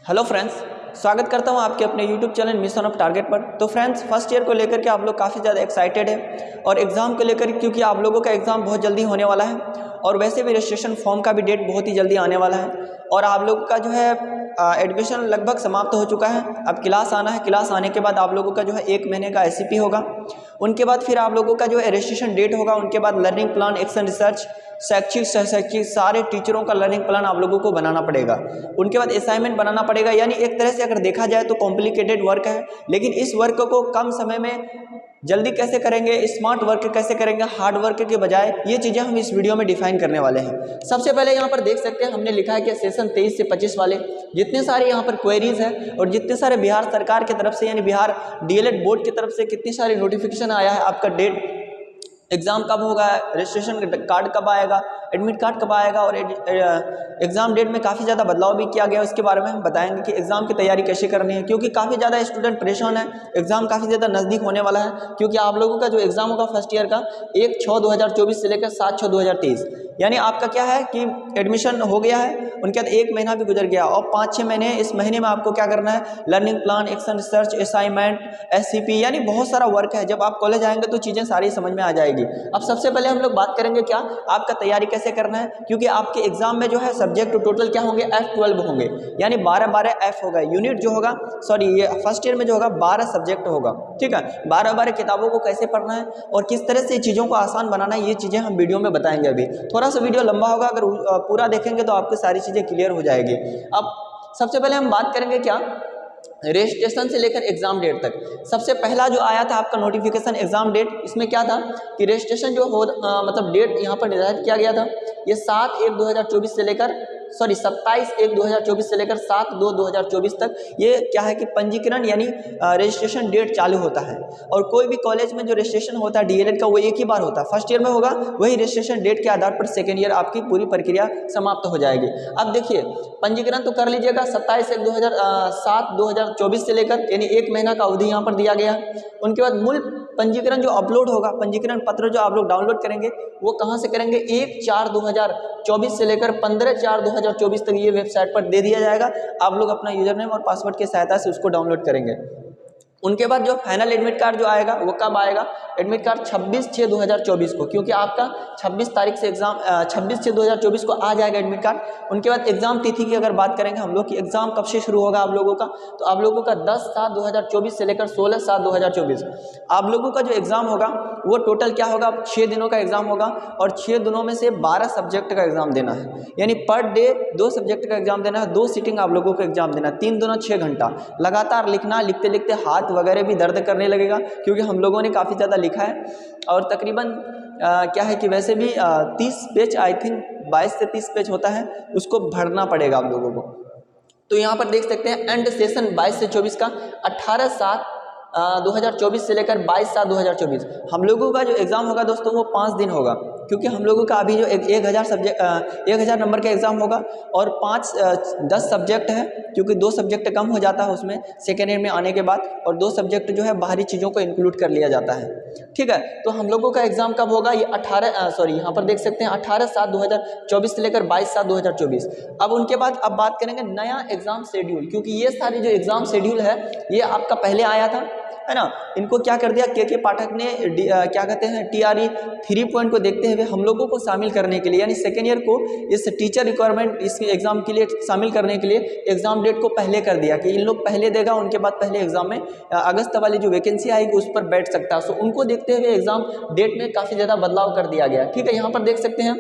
Hello friends, स्वागत करता हूं आपके अपने YouTube channel mission of target पर। तो फ्रेंड्स, फर्स्ट ईयर को लेकर के आप लोग काफ़ी ज़्यादा एक्साइटेड है और एग्ज़ाम को लेकर, क्योंकि आप लोगों का एग्ज़ाम बहुत जल्दी होने वाला है और वैसे भी रजिस्ट्रेशन फॉर्म का भी डेट बहुत ही जल्दी आने वाला है और आप लोगों का जो है एडमिशन लगभग समाप्त हो चुका है। अब क्लास आना है, क्लास आने के बाद आप लोगों का जो है 1 महीने का SCP होगा। उनके बाद फिर आप लोगों का जो है रजिस्ट्रेशन डेट होगा। उनके बाद लर्निंग प्लान, एक्शन रिसर्च, शैक्षिक सहशैक्षिक सारे टीचरों का लर्निंग प्लान आप लोगों को बनाना पड़ेगा। उनके बाद असाइनमेंट बनाना पड़ेगा। यानी एक तरह से अगर देखा जाए तो कॉम्प्लिकेटेड वर्क है, लेकिन इस वर्क को कम समय में जल्दी कैसे करेंगे, स्मार्ट वर्क कैसे करेंगे, हार्ड वर्क के बजाय, ये चीज़ें हम इस वीडियो में डिफाइन करने वाले हैं। सबसे पहले यहाँ पर देख सकते हैं हमने लिखा है कि सेशन 23 से 25 वाले जितने सारे यहाँ पर क्वेरीज हैं और जितने सारे बिहार सरकार की तरफ से यानी बिहार DLED बोर्ड की तरफ से कितनी सारी नोटिफिकेशन आया है, आपका डेट एग्ज़ाम कब होगा, रजिस्ट्रेशन कार्ड कब आएगा, एडमिट कार्ड कब आएगा और एग्ज़ाम डेट में काफ़ी ज़्यादा बदलाव भी किया गया। उसके बारे में हम बताएंगे कि एग्ज़ाम की तैयारी कैसे करनी है, क्योंकि काफ़ी ज़्यादा स्टूडेंट परेशान है। एग्ज़ाम काफ़ी ज़्यादा नज़दीक होने वाला है, क्योंकि आप लोगों का जो एग्ज़ाम होगा फर्स्ट ईयर का 1/6/2024 से लेकर 7/6/2023, यानी आपका क्या है कि एडमिशन हो गया है। उनके बाद 1 महीना भी गुजर गया और 5-6 महीने, इस महीने में आपको क्या करना है, learning plan, action research, assignment, SCP, यानी बहुत सारा वर्क है। जब आप कॉलेज आएंगे तो चीज़ें सारी समझ में आ जाएगी। अब सबसे पहले हम लोग बात करेंगे क्या आपका तैयारी कैसे करना है, क्योंकि आपके एग्जाम में जो है सब्जेक्ट टोटल क्या होंगे, F12 होंगे, यानी 12-12 F होगा। यूनिट जो होगा, सॉरी, ये फर्स्ट ईयर में जो होगा 12 सब्जेक्ट होगा। ठीक है, 12-12 किताबों को कैसे पढ़ना है और किस तरह से चीज़ों को आसान बनाना है, ये चीज़ें हम वीडियो में बताएंगे। अभी थोड़ा सा वीडियो लंबा होगा, अगर पूरा देखेंगे तो आपको सारी चीज़ें क्लियर हो जाएगी। अब सबसे पहले हम बात करेंगे क्या, रजिस्ट्रेशन से लेकर एग्जाम डेट तक। सबसे पहला जो आया था आपका नोटिफिकेशन एग्जाम डेट, इसमें क्या था कि रजिस्ट्रेशन जो हो मतलब डेट यहाँ पर निर्धारित किया गया था, ये 7/1/2024 से लेकर 27/1/2024 से लेकर 7/2/2024 तक। ये क्या है कि पंजीकरण यानी रजिस्ट्रेशन डेट चालू होता है। और कोई भी कॉलेज में जो रजिस्ट्रेशन होता है DLED का, वो एक ही बार होता है, फर्स्ट ईयर में होगा। वही रजिस्ट्रेशन डेट के आधार पर सेकेंड ईयर आपकी पूरी प्रक्रिया समाप्त हो जाएगी। अब देखिए, पंजीकरण तो कर लीजिएगा 27/1/2024 से लेकर, यानी 1 महीना का अवधि यहाँ पर दिया गया। उनके बाद मूल पंजीकरण जो अपलोड होगा, पंजीकरण पत्र जो आप लोग डाउनलोड करेंगे, वो कहाँ से करेंगे, 1/4/2024 से लेकर 15/4/2024 तक ये वेबसाइट पर दे दिया जाएगा। आप लोग अपना यूजर नेम और पासवर्ड की सहायता से उसको डाउनलोड करेंगे। उनके बाद जो फाइनल एडमिट कार्ड जो आएगा वो कब आएगा, एडमिट कार्ड 26/6/2024 को, क्योंकि आपका 26 तारीख से एग्जाम 26/6/2024 को आ जाएगा एडमिट कार्ड। उनके बाद एग्जाम तिथि की अगर बात करेंगे हम लोग कि एग्जाम कब से शुरू होगा आप लोगों का, तो आप लोगों का 10/7/2024 से लेकर 16/7/2024 आप लोगों का जो एग्जाम होगा वो टोटल क्या होगा, 6 दिनों का एग्जाम होगा और 6 दिनों में से 12 सब्जेक्ट का एग्जाम देना है। यानी पर डे 2 सब्जेक्ट का एग्जाम देना है, 2 सीटिंग आप लोगों को एग्जाम देना है, 3 दूना 6 घंटा लगातार लिखना। लिखते लिखते हाथ वगैरह भी दर्द करने लगेगा, क्योंकि हम लोगों ने काफ़ी ज़्यादा लिखा है और तकरीबन क्या है कि वैसे भी 30 पेज, आई थिंक 22 से 30 पेज होता है, उसको भरना पड़ेगा आप लोगों को। तो यहाँ पर देख सकते हैं एंड सेशन 22 से 24 का 18/7/2024 से लेकर 22/7/2024 हम लोगों का जो एग्ज़ाम होगा दोस्तों वो 5 दिन होगा, क्योंकि हम लोगों का अभी जो 1000 नंबर का एग्ज़ाम होगा और 10 सब्जेक्ट है, क्योंकि 2 सब्जेक्ट कम हो जाता है उसमें सेकेंड ईयर में आने के बाद, और 2 सब्जेक्ट जो है बाहरी चीज़ों को इंक्लूड कर लिया जाता है। ठीक है, तो हम लोगों का एग्ज़ाम कब होगा, ये यहाँ पर देख सकते हैं 18/7/2024 से लेकर 22/7/2024। अब उनके बाद अब बात करेंगे नया एग्ज़ाम शेड्यूल, क्योंकि ये सारी जो एग्ज़ाम शेड्यूल है ये आपका पहले आया था, है ना। इनको क्या कर दिया, के पाठक ने क्या कहते हैं TRE 3 को देखते हुए हम लोगों को शामिल करने के लिए, यानी सेकेंड ईयर को इस टीचर रिक्वायरमेंट इस एग्ज़ाम के लिए शामिल करने के लिए एग्ज़ाम डेट को पहले कर दिया कि इन लोग पहले देगा, उनके बाद पहले एग्ज़ाम में अगस्त वाली जो वैकेंसी आएगी उस पर बैठ सकता है। सो उनको देखते हुए एग्ज़ाम डेट में काफ़ी ज़्यादा बदलाव कर दिया गया। ठीक है, यहाँ पर देख सकते हैं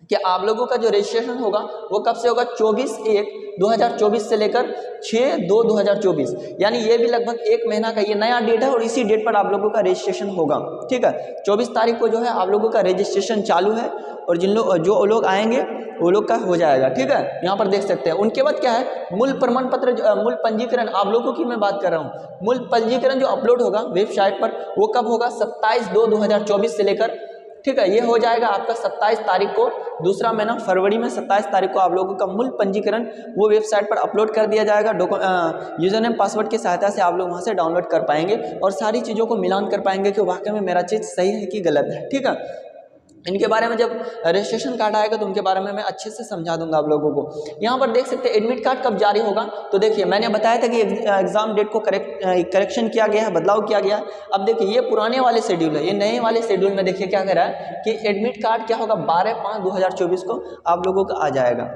कि आप लोगों का जो रजिस्ट्रेशन होगा वो कब से होगा, 24/1/2024 से लेकर 6/2/2024, यानी ये भी लगभग 1 महीना का ये नया डेट है और इसी डेट पर आप लोगों का रजिस्ट्रेशन होगा। ठीक है, 24 तारीख को जो है आप लोगों का रजिस्ट्रेशन चालू है और जो लोग आएंगे वो लोग का हो जाएगा। ठीक है, यहाँ पर देख सकते हैं। उनके बाद क्या है, मूल प्रमाण पत्र, मूल पंजीकरण आप लोगों की मैं बात कर रहा हूँ, मूल पंजीकरण जो अपलोड होगा वेबसाइट पर वो कब होगा, 27/2/2024 से लेकर, ठीक है, ये हो जाएगा आपका 27 तारीख को, दूसरा महीना फरवरी में 27 तारीख को आप लोगों का मूल पंजीकरण वो वेबसाइट पर अपलोड कर दिया जाएगा। यूजर नेम पासवर्ड की सहायता से आप लोग वहाँ से डाउनलोड कर पाएंगे और सारी चीज़ों को मिलान कर पाएंगे कि वाकई में मेरा चीज़ सही है कि गलत है। ठीक है, इनके बारे में जब रजिस्ट्रेशन कार्ड आएगा तो उनके बारे में मैं अच्छे से समझा दूंगा आप लोगों को। यहाँ पर देख सकते हैं एडमिट कार्ड कब जारी होगा। तो देखिए मैंने बताया था कि एग्जाम डेट को करेक्शन किया गया है, बदलाव किया गया है। अब देखिए ये पुराने वाले शेड्यूल है, ये नए वाले शेड्यूल में देखिए क्या कह रहा है कि एडमिट कार्ड क्या होगा 12/5/2024 को आप लोगों का आ जाएगा,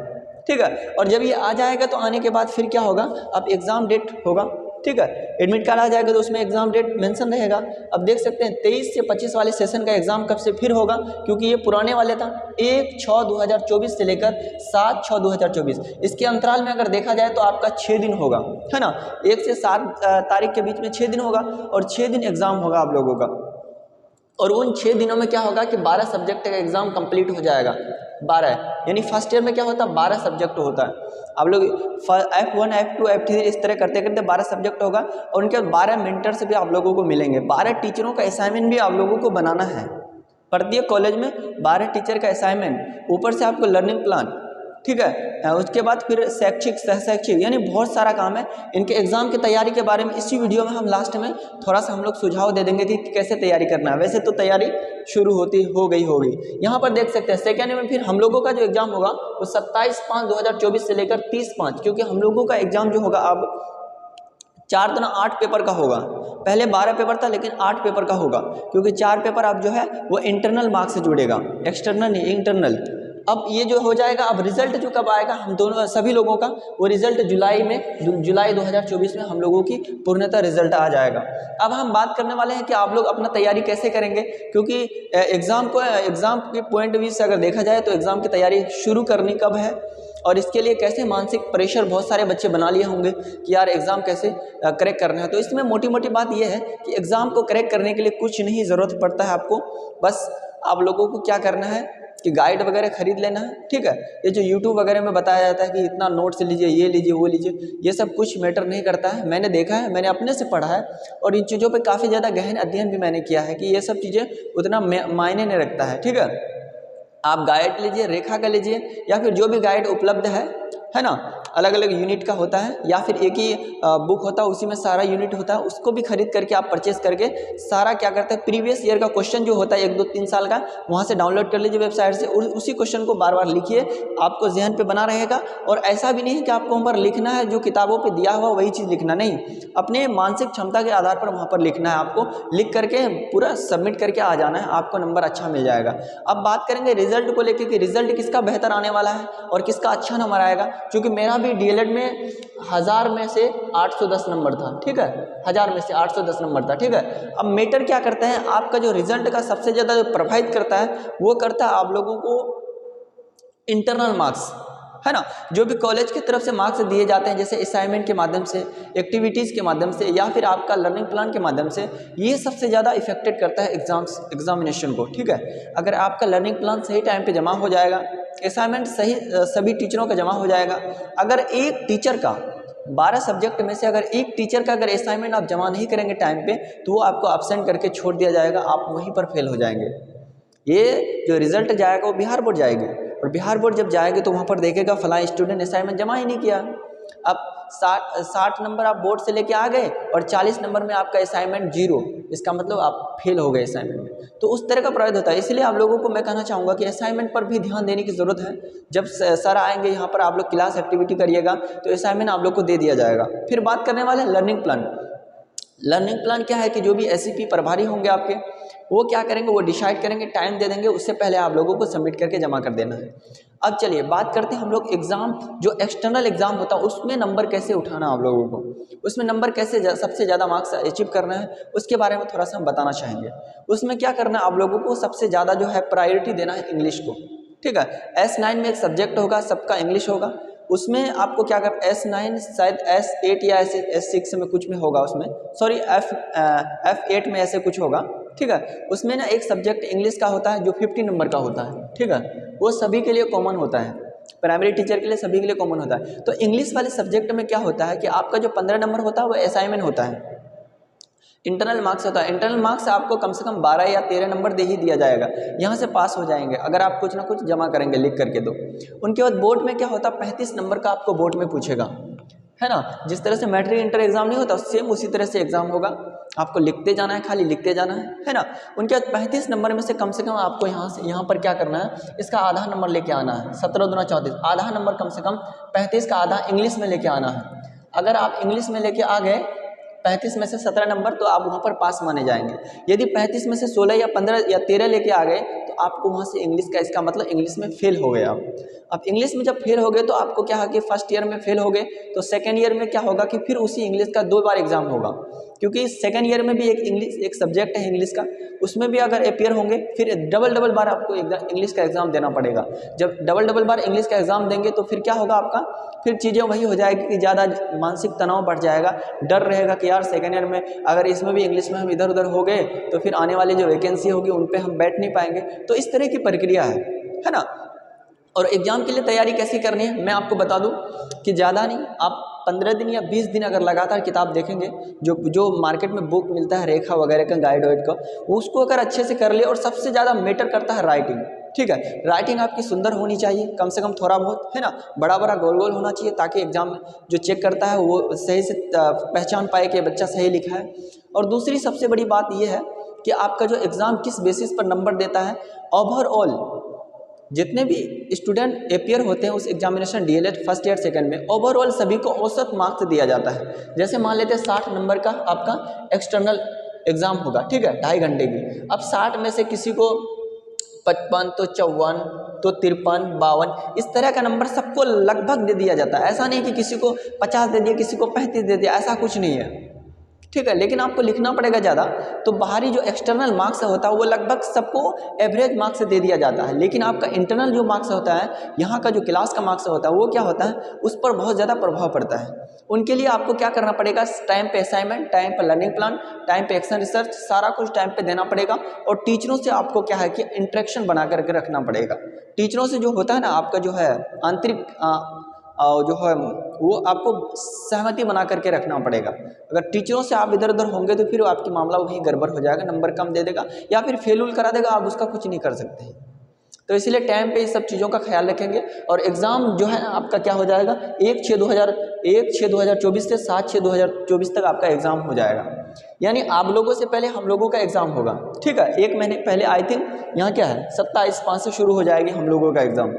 ठीक है। और जब ये आ जाएगा तो आने के बाद फिर क्या होगा, अब एग्जाम डेट होगा, ठीक है। एडमिट कार्ड आ जाएगा तो उसमें एग्जाम डेट मेंशन रहेगा। अब देख सकते हैं 23 से 25 वाले सेशन का एग्जाम कब से फिर होगा, क्योंकि ये पुराने वाले था 1/6/2024 से लेकर 7/6/2024, इसके अंतराल में अगर देखा जाए तो आपका 6 दिन होगा, है ना। 1 से 7 तारीख के बीच में 6 दिन होगा और 6 दिन एग्जाम होगा आप लोगों का। और उन 6 दिनों में क्या होगा कि 12 सब्जेक्ट का एग्जाम कंप्लीट हो जाएगा। 12 यानी फर्स्ट ईयर में क्या होता है 12 सब्जेक्ट होता है। आप लोग F1 F2 F3 इस तरह करते करते 12 सब्जेक्ट होगा और उनके बाद 12 मेंटर्स भी आप लोगों को मिलेंगे। 12 टीचरों का असाइनमेंट भी आप लोगों को बनाना है। प्रत्येक कॉलेज में 12 टीचर का असाइनमेंट, ऊपर से आपको लर्निंग प्लान, ठीक है। उसके बाद फिर शैक्षिक सह शैक्षिक, यानी बहुत सारा काम है। इनके एग्जाम की तैयारी के बारे में इसी वीडियो में हम लास्ट में थोड़ा सा हम लोग सुझाव दे देंगे कि कैसे तैयारी करना है। वैसे तो तैयारी शुरू हो गई। यहाँ पर देख सकते हैं सेकेंड में फिर हम लोगों का जो एग्जाम होगा वो 27/5/2024 से लेकर 30/5, क्योंकि हम लोगों का एग्जाम जो होगा अब 4 दुना 8 पेपर का होगा। पहले 12 पेपर था लेकिन 8 पेपर का होगा, क्योंकि 4 पेपर अब जो है वो इंटरनल मार्क्स से जुड़ेगा, एक्सटर्नल नहीं इंटरनल। अब ये जो हो जाएगा, अब रिजल्ट जो कब आएगा हम दोनों सभी लोगों का, वो रिजल्ट जुलाई 2024 में हम लोगों की पूर्णतः रिजल्ट आ जाएगा। अब हम बात करने वाले हैं कि आप लोग अपना तैयारी कैसे करेंगे, क्योंकि एग्ज़ाम के पॉइंट ऑफ व्यू से अगर देखा जाए तो एग्ज़ाम की तैयारी शुरू करनी कब है और इसके लिए कैसे मानसिक प्रेशर बहुत सारे बच्चे बना लिए होंगे कि यार एग्ज़ाम कैसे क्रैक करना है। तो इसमें मोटी मोटी बात यह है कि एग्ज़ाम को क्रैक करने के लिए कुछ नहीं ज़रूरत पड़ता है आपको, बस आप लोगों को क्या करना है कि गाइड वगैरह खरीद लेना है, ठीक है। ये जो यूट्यूब वगैरह में बताया जाता है कि इतना नोट्स लीजिए, ये लीजिए, वो लीजिए, ये सब कुछ मैटर नहीं करता है। मैंने देखा है, मैंने अपने से पढ़ा है और इन चीज़ों पे काफ़ी ज़्यादा गहन अध्ययन भी मैंने किया है कि ये सब चीज़ें उतना मायने नहीं रखता है, ठीक है। आप गाइड लीजिए, रेखा का लीजिए या फिर जो भी गाइड उपलब्ध है ना, अलग अलग यूनिट का होता है या फिर एक ही बुक होता है उसी में सारा यूनिट होता है, उसको भी खरीद करके आप परचेस करके सारा क्या करते हैं प्रीवियस ईयर का क्वेश्चन जो होता है 1 2 3 साल का वहाँ से डाउनलोड कर लीजिए वेबसाइट से और उसी क्वेश्चन को बार बार लिखिए, आपको जहन पे बना रहेगा। और ऐसा भी नहीं है कि आपको वहाँ पर लिखना है जो किताबों पर दिया हुआ वही चीज़ लिखना, नहीं, अपने मानसिक क्षमता के आधार पर वहाँ पर लिखना है। आपको लिख करके पूरा सबमिट करके आ जाना है, आपको नंबर अच्छा मिल जाएगा। अब बात करेंगे रिजल्ट को लेकर कि रिजल्ट किसका बेहतर आने वाला है और किसका अच्छा नंबर आएगा, क्योंकि मेरा भी डीएलएड में 1000 में से 810 नंबर था, ठीक है, 1000 में से 810 नंबर था, ठीक है। अब मेटर क्या करते हैं, आपका जो रिजल्ट का सबसे ज़्यादा जो प्रभावित करता है वो करता है आप लोगों को इंटरनल मार्क्स, है ना, जो भी कॉलेज की तरफ से मार्क्स दिए जाते हैं, जैसे असाइनमेंट के माध्यम से, एक्टिविटीज़ के माध्यम से या फिर आपका लर्निंग प्लान के माध्यम से, ये सबसे ज़्यादा इफेक्टेड करता है एग्जामिनेशन को, ठीक है। अगर आपका लर्निंग प्लान सही टाइम पे जमा हो जाएगा, असाइनमेंट सही सभी टीचरों का जमा हो जाएगा। अगर एक टीचर का 12 सब्जेक्ट में से अगर एक टीचर का अगर असाइनमेंट आप जमा नहीं करेंगे टाइम पे तो वो आपको एब्सेंट करके छोड़ दिया जाएगा, आप वहीं पर फेल हो जाएंगे। ये जो रिजल्ट जाएगा वो बिहार बोर्ड जाएगी और बिहार बोर्ड जब जाएगी तो वहाँ पर देखेगा फलां स्टूडेंट असाइनमेंट जमा ही नहीं किया। अब 60 नंबर आप बोर्ड से लेके आ गए और 40 नंबर में आपका असाइनमेंट 0, इसका मतलब आप फेल हो गए असाइनमेंट में। तो उस तरह का प्रयास होता है, इसलिए आप लोगों को मैं कहना चाहूँगा कि असाइनमेंट पर भी ध्यान देने की ज़रूरत है। जब सर आएंगे यहाँ पर आप लोग क्लास एक्टिविटी करिएगा तो असाइनमेंट आप लोग को दे दिया जाएगा। फिर बात करने वाले लर्निंग प्लान। लर्निंग प्लान क्या है कि जो भी एसईपी प्रभारी होंगे आपके वो क्या करेंगे, वो डिसाइड करेंगे, टाइम दे देंगे, उससे पहले आप लोगों को सबमिट करके जमा कर देना है। अब चलिए बात करते हैं हम लोग एग्ज़ाम, जो एक्सटर्नल एग्ज़ाम होता है उसमें नंबर कैसे उठाना आप लोगों को, उसमें नंबर कैसे सबसे ज़्यादा मार्क्स अचीव करना है, उसके बारे में थोड़ा सा हम बताना चाहेंगे। उसमें क्या करना है आप लोगों को, सबसे ज़्यादा जो है प्रायोरिटी देना है इंग्लिश को, ठीक है। S9 में एक सब्जेक्ट होगा, सबका इंग्लिश होगा, उसमें आपको क्या कर S9 शायद S8 या S6 में कुछ में होगा, उसमें सॉरी F8 में ऐसे कुछ होगा, ठीक है। उसमें ना एक सब्जेक्ट इंग्लिश का होता है जो 50 नंबर का होता है, ठीक है, वो सभी के लिए कॉमन होता है, प्राइमरी टीचर के लिए सभी के लिए कॉमन होता है। तो इंग्लिश वाले सब्जेक्ट में क्या होता है कि आपका जो 15 नंबर होता है वो असाइनमेंट होता है, इंटरनल मार्क्स होता है। इंटरनल मार्क्स आपको कम से कम 12 या 13 नंबर दे ही दिया जाएगा, यहाँ से पास हो जाएंगे अगर आप कुछ ना कुछ जमा करेंगे लिख करके। तो उनके बाद बोर्ड में क्या होता है 35 नंबर का आपको बोर्ड में पूछेगा, है ना। जिस तरह से मैट्रिक इंटर एग्जाम नहीं होता सेम उसी तरह से एग्जाम होगा, आपको लिखते जाना है, खाली लिखते जाना है ना। उनके 35 नंबर में से कम आपको यहाँ पर क्या करना है, इसका आधा नंबर लेके आना है। 17 दूना 34, आधा नंबर कम से कम 35 का आधा इंग्लिश में लेके आना है। अगर आप इंग्लिश में लेके आ गए 35 में से 17 नंबर तो आप वहाँ पर पास माने जाएंगे। यदि 35 में से 16 या 15 या 13 लेके आ गए तो आपको वहाँ से इंग्लिश का, इसका मतलब इंग्लिश में फेल हो गए आप। अब इंग्लिश में जब फेल हो गए तो आपको क्या है कि फर्स्ट ईयर में फेल हो गए तो सेकेंड ईयर में क्या होगा कि फिर उसी इंग्लिश का 2 बार एग्जाम होगा, क्योंकि सेकेंड ईयर में भी एक सब्जेक्ट है इंग्लिश का, उसमें भी अगर अपियर होंगे फिर डबल बार आपको इंग्लिश का एग्जाम देना पड़ेगा। जब डबल बार इंग्लिश का एग्जाम देंगे तो फिर क्या होगा आपका, फिर चीज़ें वही हो जाएगी कि ज़्यादा मानसिक तनाव बढ़ जाएगा, डर रहेगा कि यार सेकेंड ईयर में अगर इसमें भी इंग्लिश में हम इधर उधर हो गए तो फिर आने वाली जो वैकेंसी होगी उन पे हम बैठ नहीं पाएंगे। तो इस तरह की प्रक्रिया है ना। और एग्ज़ाम के लिए तैयारी कैसी करनी है मैं आपको बता दूं कि ज़्यादा नहीं, आप 15 दिन या 20 दिन अगर लगातार किताब देखेंगे, जो मार्केट में बुक मिलता है रेखा वगैरह का, गाइड वाइड का, उसको अगर अच्छे से कर ले। और सबसे ज़्यादा मैटर करता है राइटिंग, ठीक है। राइटिंग आपकी सुंदर होनी चाहिए, कम से कम थोड़ा बहुत, है ना। बड़ा गोल गोल होना चाहिए ताकि एग्जाम जो चेक करता है वो सही से पहचान पाए कि बच्चा सही लिखा है। और दूसरी सबसे बड़ी बात यह है कि आपका जो एग्ज़ाम किस बेसिस पर नंबर देता है, ओवरऑल जितने भी स्टूडेंट अपियर होते हैं उस examination DElEd first year second में, ओवरऑल सभी को औसत मार्क्स दिया जाता है। जैसे मान लेते हैं 60 नंबर का आपका एक्सटर्नल एग्ज़ाम होगा, ठीक है, 2.5 घंटे की। अब 60 में से किसी को 55 तो 54 तो 53 52 इस तरह का नंबर सबको लगभग दे दिया जाता है। ऐसा नहीं कि किसी को 50 दे दिया, किसी को 35 दे दिया, ऐसा कुछ नहीं है, ठीक है। लेकिन आपको लिखना पड़ेगा ज़्यादा, तो बाहरी जो एक्सटर्नल मार्क्स होता है वो लगभग सबको एवरेज मार्क्स दे दिया जाता है। लेकिन आपका इंटरनल जो मार्क्स होता है, यहाँ का जो क्लास का मार्क्स होता है, वो क्या होता है, उस पर बहुत ज़्यादा प्रभाव पड़ता है। उनके लिए आपको क्या करना पड़ेगा, टाइम पे असाइनमेंट, टाइम पे लर्निंग प्लान, टाइम पे एक्शन रिसर्च, सारा कुछ टाइम पे देना पड़ेगा। और टीचरों से आपको क्या है कि इंटरेक्शन बना करके रखना पड़ेगा। टीचरों से जो होता है ना आपका जो है आंतरिक जो है वो आपको सहमति बना करके रखना पड़ेगा। अगर टीचरों से आप इधर उधर होंगे तो फिर आपकी मामला वहीं गड़बड़ हो जाएगा, नंबर कम दे देगा या फिर फेल करा देगा, आप उसका कुछ नहीं कर सकते। तो इसीलिए टाइम पे इस सब चीज़ों का ख्याल रखेंगे। और एग्ज़ाम जो है आपका क्या हो जाएगा, 1/6/2024 से 7/6/2024 तक आपका एग्ज़ाम हो जाएगा। यानी आप लोगों से पहले हम लोगों का एग्ज़ाम होगा, ठीक है। 1 महीने पहले आई थिंक यहाँ क्या है 27/5 से शुरू हो जाएगी हम लोगों का एग्ज़ाम।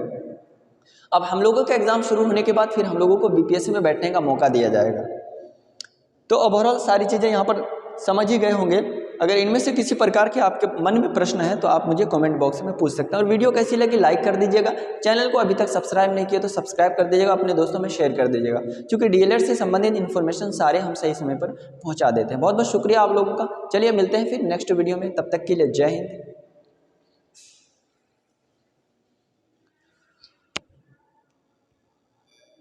अब हम लोगों का एग्ज़ाम शुरू होने के बाद फिर हम लोगों को बीपीएससी में बैठने का मौका दिया जाएगा। तो ओवरऑल सारी चीज़ें यहाँ पर समझ ही गए होंगे। अगर इनमें से किसी प्रकार के आपके मन में प्रश्न है तो आप मुझे कमेंट बॉक्स में पूछ सकते हैं। और वीडियो कैसी लगी लाइक कर दीजिएगा, चैनल को अभी तक सब्सक्राइब नहीं किया तो सब्सक्राइब कर दीजिएगा, अपने दोस्तों में शेयर कर दीजिएगा, क्योंकि डीएलएड से संबंधित इन्फॉर्मेशन सारे हम सही समय पर पहुँचा देते हैं। बहुत बहुत शुक्रिया आप लोगों का। चलिए मिलते हैं फिर नेक्स्ट वीडियो में, तब तक के लिए जय हिंद।